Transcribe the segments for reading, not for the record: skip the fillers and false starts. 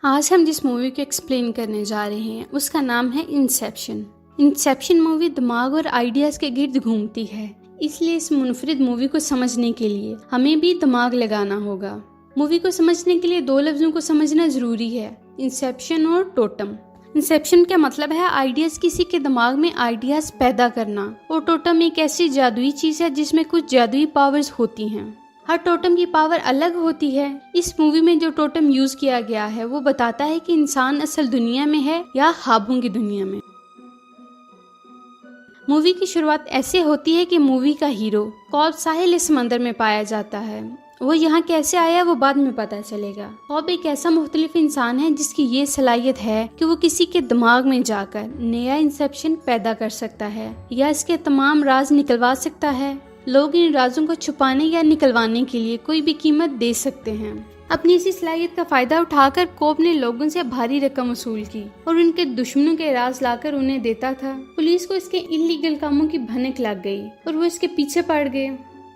آج ہم جس مووی کو ایکسپلین کرنے جا رہے ہیں اس کا نام ہے انسیپشن۔ انسیپشن مووی دماغ اور آئیڈیاز کے گرد گھومتی ہے، اس لیے اس منفرد مووی کو سمجھنے کے لیے ہمیں بھی دماغ لگانا ہوگا۔ مووی کو سمجھنے کے لیے دو لفظوں کو سمجھنا ضروری ہے، انسیپشن اور ٹوٹم۔ انسیپشن کا مطلب ہے آئیڈیاز، کسی کے دماغ میں آئیڈیاز پیدا کرنا، اور ٹوٹم ایک ایسی جادوئی چیز ہے جس میں کچھ جادوئی پاورز ہوتی ہیں۔ ہر ٹوٹم کی پاور الگ ہوتی ہے۔ اس مووی میں جو ٹوٹم یوز کیا گیا ہے وہ بتاتا ہے کہ انسان اصل دنیا میں ہے یا خوابوں کی دنیا میں۔ مووی کی شروعات ایسے ہوتی ہے کہ مووی کا ہیرو کوب ساحل سمندر میں پایا جاتا ہے۔ وہ یہاں کیسے آیا وہ بعد میں پتہ چلے گا۔ کوب ایک ایسا مختلف انسان ہے جس کی یہ صلاحیت ہے کہ وہ کسی کے دماغ میں جا کر نیا انسیپشن پیدا کر سکتا ہے یا اس کے تمام راز نکلوا سکتا ہے۔ لوگ ان رازوں کو چھپانے یا نکلوانے کے لیے کوئی بھی قیمت دے سکتے ہیں۔ اپنی اسی صلاحیت کا فائدہ اٹھا کر کوب نے لوگوں سے بھاری رقم وصول کی اور ان کے دشمنوں کے راز لا کر انہیں دیتا تھا۔ پولیس کو اس کے انلیگل کاموں کی بھنک لگ گئی اور وہ اس کے پیچھے پڑ گئے۔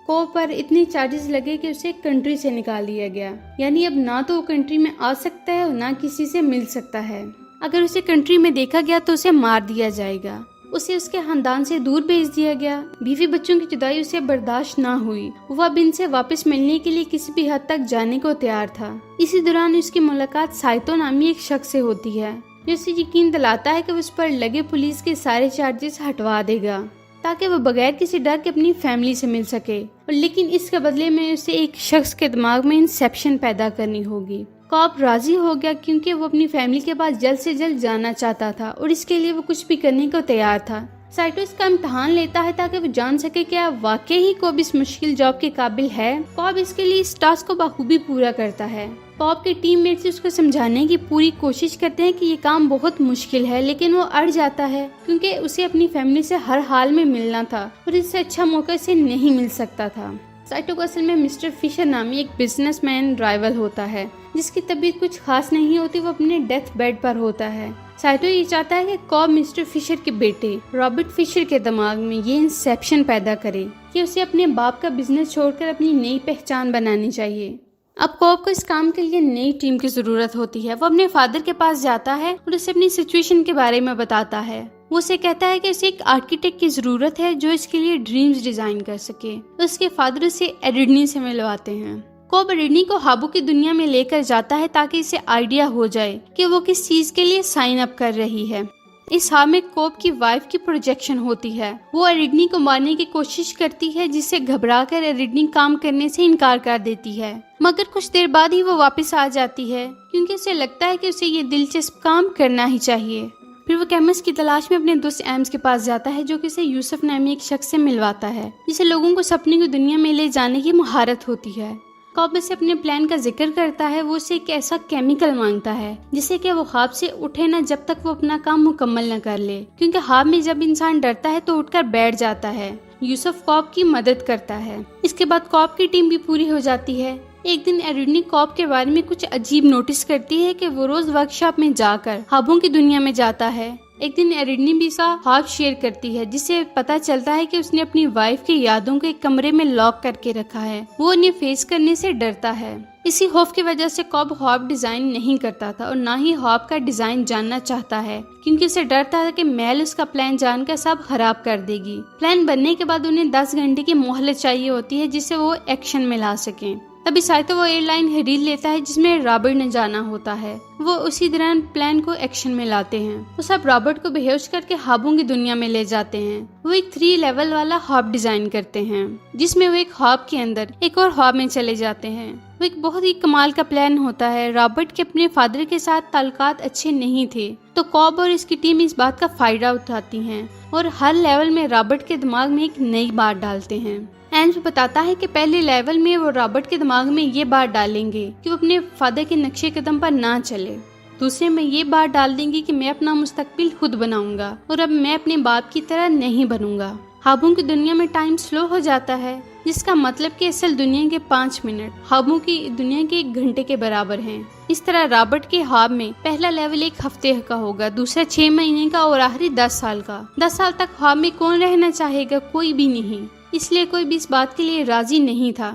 کوب پر اتنے چارجز لگے کہ اسے کنٹری سے نکال دیا گیا، یعنی اب نہ تو وہ کنٹری میں آ سکتا ہے اور نہ کسی سے مل سکتا ہے۔ اگر اسے کنٹری میں دیکھا گیا تو اسے مار دیا جائے گا۔ اسے اس کے خاندان سے دور بھیج دیا گیا۔ بیوی بچوں کی جدائی اسے برداشت نہ ہوئی۔ وہ اب ان سے واپس ملنے کے لیے کسی بھی حد تک جانے کو تیار تھا۔ اسی دوران اس کی ملاقات سائتو نامی ایک شخص سے ہوتی ہے جو اسے یقین دلاتا ہے کہ وہ اس پر لگے پولیس کے سارے چارجز ہٹوا دے گا تاکہ وہ بغیر کسی ڈر کے اپنی فیملی سے مل سکے، لیکن اس کے بدلے میں اسے ایک شخص کے دماغ میں انسیپشن پیدا کرنی ہوگی۔ کوب راضی ہو گیا کیونکہ وہ اپنی فیملی کے پاس جلد سے جلد جانا چاہتا تھا اور اس کے لیے وہ کچھ بھی کرنے کو تیار تھا۔ سائٹو اس کا امتحان لیتا ہے تاکہ وہ جان سکے کہ واقعی ہی کوب اس مشکل جاب کے قابل ہے۔ کوب اس کے لیے اس ٹاسک کو بخوبی پورا کرتا ہے۔ کوب کے ٹیم میٹس اس کو سمجھانے کی پوری کوشش کرتے ہیں کہ یہ کام بہت مشکل ہے، لیکن وہ اڑ جاتا ہے کیونکہ اسے اپنی فیملی سے ہر حال میں ملنا تھا اور اس سے اچھا موقع اسے نہیں مل سکتا تھا۔ سائٹو کو اصل میں مسٹر فشر نامی ایک بزنس مین رائیول ہوتا ہے جس کی طبیعت کچھ خاص نہیں ہوتی، وہ اپنے ڈیتھ بیڈ پر ہوتا ہے۔ سائٹو یہ چاہتا ہے کہ کوب مسٹر فشر کے بیٹے رابرٹ فشر کے دماغ میں یہ انسیپشن پیدا کرے کہ اسے اپنے باپ کا بزنس چھوڑ کر اپنی نئی پہچان بنانی چاہیے۔ اب کوب کو اس کام کے لیے نئی ٹیم کی ضرورت ہوتی ہے۔ وہ اپنے فادر کے پاس جاتا ہے اور اسے اپنی سچویشن کے بارے میں بتاتا ہے۔ وہ اسے کہتا ہے کہ اسے ایک آرکیٹیکٹ کی ضرورت ہے جو اس کے لیے ڈریمز ڈیزائن کر سکے۔ اس کے فادر اسے ایریڈنی سے ملواتے ہیں۔ کوب ایریڈنی کو خوابوں کی دنیا میں لے کر جاتا ہے تاکہ اسے آئیڈیا ہو جائے کہ وہ کس چیز کے لیے سائن اپ کر رہی ہے۔ اس خواب میں کوب کی وائف کی پروجیکشن ہوتی ہے۔ وہ ایریڈنی کو مارنے کی کوشش کرتی ہے جس سے گھبرا کر ایریڈنی کام کرنے سے انکار کر دیتی ہے، مگر کچھ دیر بعد ہی وہ واپس آ جاتی ہے کیونکہ اسے لگتا ہے کہ اسے یہ دلچسپ کام کرنا ہی چاہیے۔ پھر وہ کیمسٹ کی تلاش میں اپنے دوست ایمز کے پاس جاتا ہے جو کہ اسے یوسف نامی ایک شخص سے ملواتا ہے جسے لوگوں کو سپنے کی دنیا میں لے جانے کی مہارت ہوتی ہے۔ کوب سے اپنے پلان کا ذکر کرتا ہے۔ وہ اسے ایک ایسا کیمیکل مانگتا ہے جسے کہ وہ خواب سے اٹھے نہ جب تک وہ اپنا کام مکمل نہ کر لے، کیونکہ خواب میں جب انسان ڈرتا ہے تو اٹھ کر بیٹھ جاتا ہے۔ یوسف کوب کی مدد کرتا ہے۔ اس کے بعد کوب کی ٹیم بھی پوری ہو جاتی ہے۔ ایک دن ایریڈنی کوب کے بارے میں کچھ عجیب نوٹس کرتی ہے کہ وہ روز ورک شاپ میں جا کر خوابوں کی دنیا میں جاتا ہے۔ ایک دن ایریڈنی بھی اس کا خواب شیئر کرتی ہے جس سے پتا چلتا ہے کہ اس نے اپنی وائف کی یادوں کو ایک کمرے میں لاک کر کے رکھا ہے۔ وہ انہیں فیس کرنے سے ڈرتا ہے۔ اسی خوف کی وجہ سے کوب خواب ڈیزائن نہیں کرتا تھا اور نہ ہی خواب کا ڈیزائن جاننا چاہتا ہے کیونکہ اسے ڈرتا ہے کہ میل اس کا پلان جان کر سب خراب کر دے گی۔ پلان بننے کے بعد انہیں 10 گھنٹے کی مہلت چاہیے ہوتی ہے جس سے وہ ایکشن میں لا سکیں۔ تبھی سائتو وہ ایئر لائن خرید لیتا ہے جس میں رابرٹ نے جانا ہوتا ہے۔ وہ اسی دوران پلان کو ایکشن میں لاتے ہیں۔ وہ سب رابرٹ کو بیہوش کر کے خوابوں کی دنیا میں لے جاتے ہیں۔ وہ ایک 3 لیول والا خواب ڈیزائن کرتے ہیں جس میں وہ ایک خواب کے اندر ایک اور خواب میں چلے جاتے ہیں۔ وہ ایک بہت ہی کمال کا پلان ہوتا ہے۔ رابرٹ کے اپنے فادر کے ساتھ تعلقات اچھے نہیں تھے تو کوب اور اس کی ٹیم اس بات کا فائدہ اٹھاتی ہیں اور ہر لیول میں رابرٹ کے دماغ میں ایک نئی بات ڈالتے ہیں۔ اینز بتاتا ہے کہ پہلے لیول میں وہ رابرٹ کے دماغ میں یہ بات ڈالیں گے کہ وہ اپنے فادر کے نقشے قدم پر نہ چلے۔ دوسرے میں یہ بات ڈال دیں گے کہ میں اپنا مستقبل خود بناؤں گا اور اب میں اپنے باپ کی طرح نہیں بنوں گا۔ خوابوں کی دنیا میں ٹائم سلو ہو جاتا ہے جس کا مطلب کہ اصل دنیا کے 5 منٹ خوابوں کی دنیا کے 1 گھنٹے کے برابر ہیں۔ اس طرح رابرٹ کے خواب میں پہلا لیول 1 ہفتے کا ہوگا، دوسرا 6 مہینے کا اور آخری 10 سال کا۔ 10 سال تک خواب میں کون رہنا چاہے گا؟ کوئی بھی نہیں، اس لیے کوئی بھی اس بات کے لیے راضی نہیں تھا۔